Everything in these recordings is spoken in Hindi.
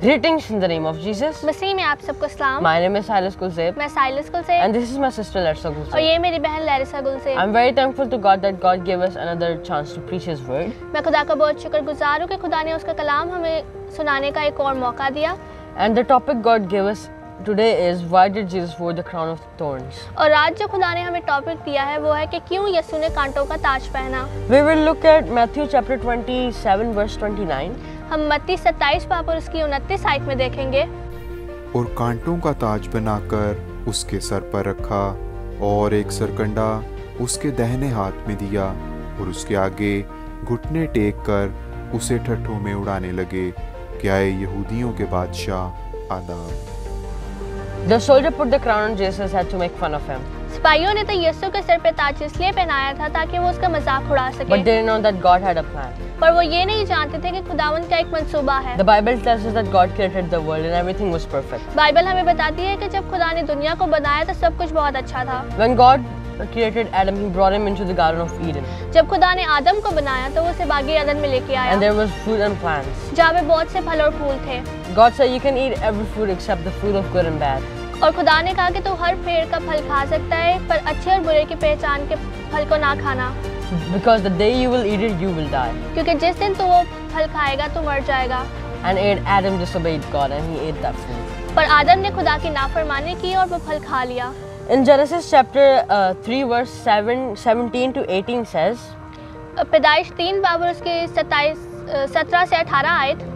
Greetings in the name of Jesus. मसीह में आप सबको सलाम। My name is Silas Kulzeb. मैं Silas कुलसेब And this is my sister Larsa और Kulzeb. ये मेरी बहन Larissa कुलसेब। I'm very thankful to God that God gave us another chance to preach His word. मैं खुदा का बहुत शुक्रगुजार हूँ कि खुदा ने उसका कलाम हमें सुनाने का एक और मौका दिया। And the topic God gave us today is why did Jesus wear the crown of thorns? और आज जो खुदा ने हमें टॉपिक दिया है वो है कि क्यों यीशु ने कांटों का ताज पहना। We will look at Matthew chapter 27 verse 29. हम मत्ती 27 बाब और उसकी 29 आयत में देखेंगे। और कांटों का ताज बनाकर उसके सर पर रखा और एक सरकंडा उसके दाहिने हाथ में दिया और उसके आगे घुटने टेक कर उसे ठट्ठों में उड़ाने लगे कि आए यहूदियों के बादशाह आदाब। The soldier put the crown on Jesus head to make fun of him. सिपाहियों ने तो यीशु के सर पे ताज इसलिए पहनाया था ताकि वो उसका मजाक उड़ा सके। But they didn't know that God had a plan. पर वो ये नहीं जानते थे कि खुदावंद का एक मंसूबा है। The Bible tells us that God created the world and everything was perfect. Bible हमें बताती है कि जब खुदा ने दुनिया को बनाया तो सब कुछ बहुत अच्छा था। When God created Adam, He brought him into the Garden of Eden. जब खुदा ने आदम को बनाया तो वो उसे बागी अदन में लेके आया And there was fruit and plants. जहाँ पे बहुत से फल और फूल थे। God said you can eat every fruit except the fruit of good and bad. और खुदा ने कहा कि तू हर पेड़ का फल खा सकता है पर अच्छे और बुरे की पहचान के फल को ना खाना। Because the day you will eat it, you will die. क्योंकि जिस दिन तू वो फल खाएगा तू मर जाएगा। And Adam disobeyed God and he ate that fruit. पर आदम ने खुदा की नाफरमानी की और वो फल खा लिया। In Genesis chapter 3 verse 17 to 18 says, पैदाइश 3 बाब और उसकी 17 से 18 आयत।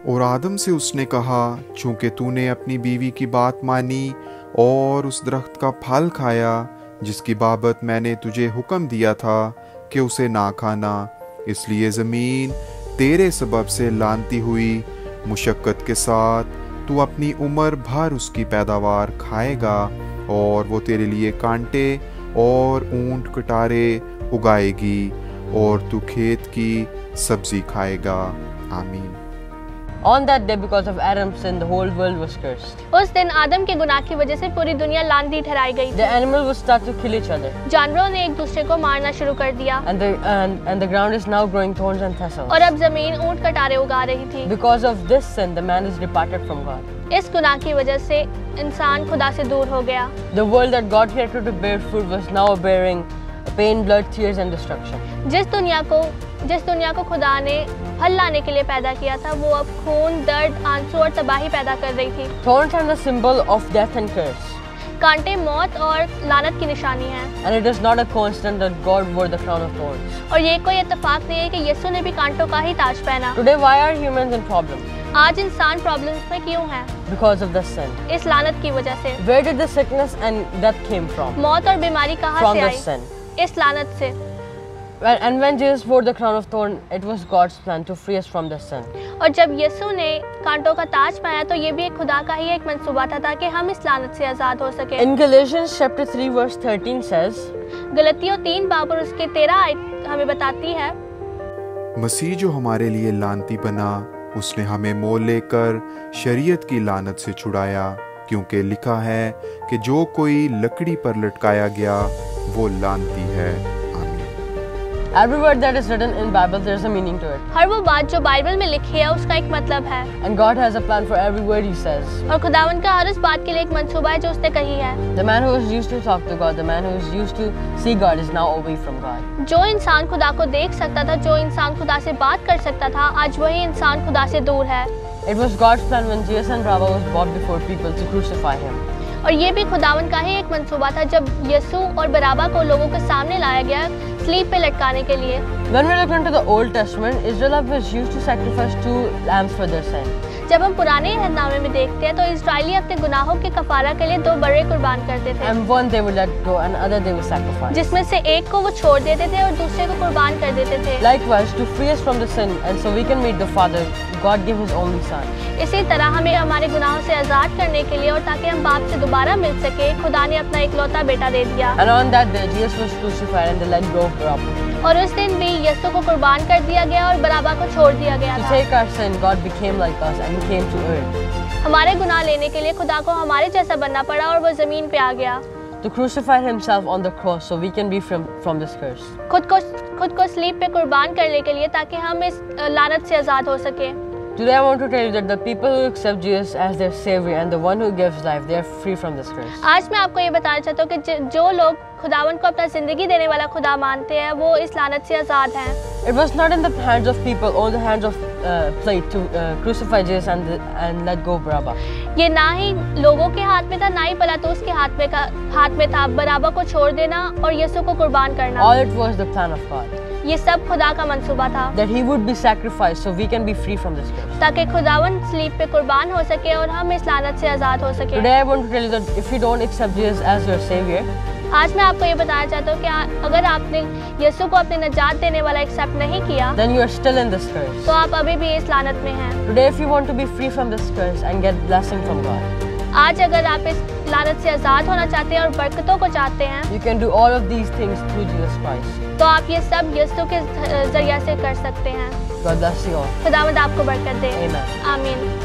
और आदम से उसने कहा, चूंकि तूने अपनी बीवी की बात मानी और उस दरख्त का फल खाया जिसकी बाबत मैंने तुझे हुक्म दिया था कि उसे ना खाना, इसलिए ज़मीन तेरे सबब से लानती हुई मुशक्क़त के साथ तू अपनी उम्र भर उसकी पैदावार खाएगा और वो तेरे लिए कांटे और ऊंट कटारे उगाएगी और तू खेत की सब्जी खाएगा। आमीन। on that day because of Adam's sin, the whole world was cursed. उस दिन आदम के गुनाह की वजह से पूरी दुनिया लानती ठहराई गई The animals would start to kill each other. जानवरों ने एक दूसरे को मारना शुरू कर दिया And the ground is now growing thorns and thistles. और अब जमीन ऊंट कटारे उगा रही थी। Because of this sin, the man is departed from God. इस गुनाह की वजह से इंसान खुदा से दूर हो गया। The world that God created to bear fruit was now bearing pain, blood, tears and destruction. जिस दुनिया को खुदा ने फल लाने के लिए पैदा किया था वो अब खून, दर्द, आंसू और तबाही पैदा कर रही थी। Thorns are the symbol of death and curse. कांटे मौत और लानत की निशानी है। And it is not a coincidence that God wore the crown of thorns. और ये कोई इत्तेफाक नहीं है कि यीशु ने भी कांटों का ही ताज पहना। Today, why are humans in problem? आज इंसान प्रॉब्लम्स में क्यों है? Because of the sin. इस लानत की वजह से। Where did the sickness and death came from? मौत और बीमारी कहाँ From से the आई? sin. इस लानत से। And when Jesus wore the crown of thorn, it was God's plan to free us from the sin. और जब यीशु ने कांटों का ताज पहना तो ये भी एक खुदा का ही एक मंसूबा था ताकि हम इस लानत से आजाद हो सके। In Galatians chapter 3 verse 13 says, गलतियों 3 बाब और उसके 13 आयत हमें बताती है, मसीह जो हमारे लिए लानती बना, उसने हमें मोल लेकर शरीयत की लानत से छुड़ाया, क्योंकि लिखा है कि जो कोई लकड़ी पर लटकाया गया वो लानती है। every word that is written in Bible, there is a meaning to it. हर वो बात जो बाइबल में लिखी है उसका एक मतलब है। And God has a plan for every word He says. और खुदावंद का हर उस बात के लिए एक मंसूबा है जो उसने कही है। The man who was used to talk to God, the man who was used to see God, is now away from God. जो इंसान खुदा को देख सकता था, जो इंसान खुदा से बात कर सकता था, आज वही इंसान खुदा से दूर है। It was God's plan when Jesus and Barabbas was brought before people to crucify Him. और ये भी खुदावंद का ही एक मंसूबा था जब यीशु और बराबा को लोगों के सामने लाया गया स्लीप पे लटकाने के लिए। When we look into the Old Testament, Israel was used to sacrifice 2 lambs for their sin. जब हम पुराने अहदनामे में देखते हैं तो इजरायली अपने गुनाहों के कफारा के लिए 2 बड़े कुर्बान करते थे, And one they would let go and other they would sacrifice. जिसमें से एक को वो छोड़ देते थे और दूसरे को कुर्बान कर देते थे। Likewise, to free us from the sin and so we can meet the Father, God gave His only Son. इसी तरह हमें हमारे गुनाहों से आज़ाद करने के लिए और ताकि हम बाप से दोबारा मिल सके, खुदा ने अपना इकलौता बेटा दे दिया। And on that day, Jesus was crucified and they let go of Barabbas. और उस दिन भी यीशु को कुर्बान कर दिया गया और बराबा को छोड़ दिया गया To था। take our sin, God became like us and He came to earth. हमारे गुनाह लेने के लिए खुदा को हमारे जैसा बनना पड़ा और वो जमीन पे आ गया, To crucify Himself on the cross so we can be from this curse. खुद को स्लीब पे कुर्बान करने के लिए ताकि हम इस लानत से आज़ाद हो सके। Today I want to tell you that the people who accept Jesus as their Savior and the one who gives life, they are free from this curse. आज मैं आपको ये बताना चाहता हूँ कि जो लोग खुदावन को अपना ज़िंदगी देने वाला खुदा मानते हैं वो इस लानत से आज़ाद हैं। It was not in the hands of people or the hands of Pilate to crucify Jesus and let go of Barabbas. ये ना ही लोगों के हाथ में था, ना ही पिलातुस के हाथ में था बराबा को छोड़ देना और यीशु को कुर्बान करना। All it was the plan of God. ये सब खुदा का मंसूबा था That He would be sacrificed so we can be free from this curse. ताकि खुदावन स्लीब पे कुर्बान हो सके और हम इस लानत से आज़ाद हो सके। Today I want to tell you that if you don't accept Jesus as your Savior, आज मैं आपको ये बताना चाहता हूँ कि अगर आपने यीशु को अपने नजात देने वाला एक्सेप्ट नहीं किया then you are still in this curse. तो आप अभी भी इस लानत में हैं। Today if you want to be free from this curse and get blessing from God, आज अगर आप इस लानत से आज़ाद होना चाहते हैं और बरकतों को चाहते हैं you can do all of these things through Jesus Christ. तो आप ये सब यीशु के जरिया से कर सकते हैं। God bless you all. खुदावंद आपको बरकत दे। Amen. आमीन।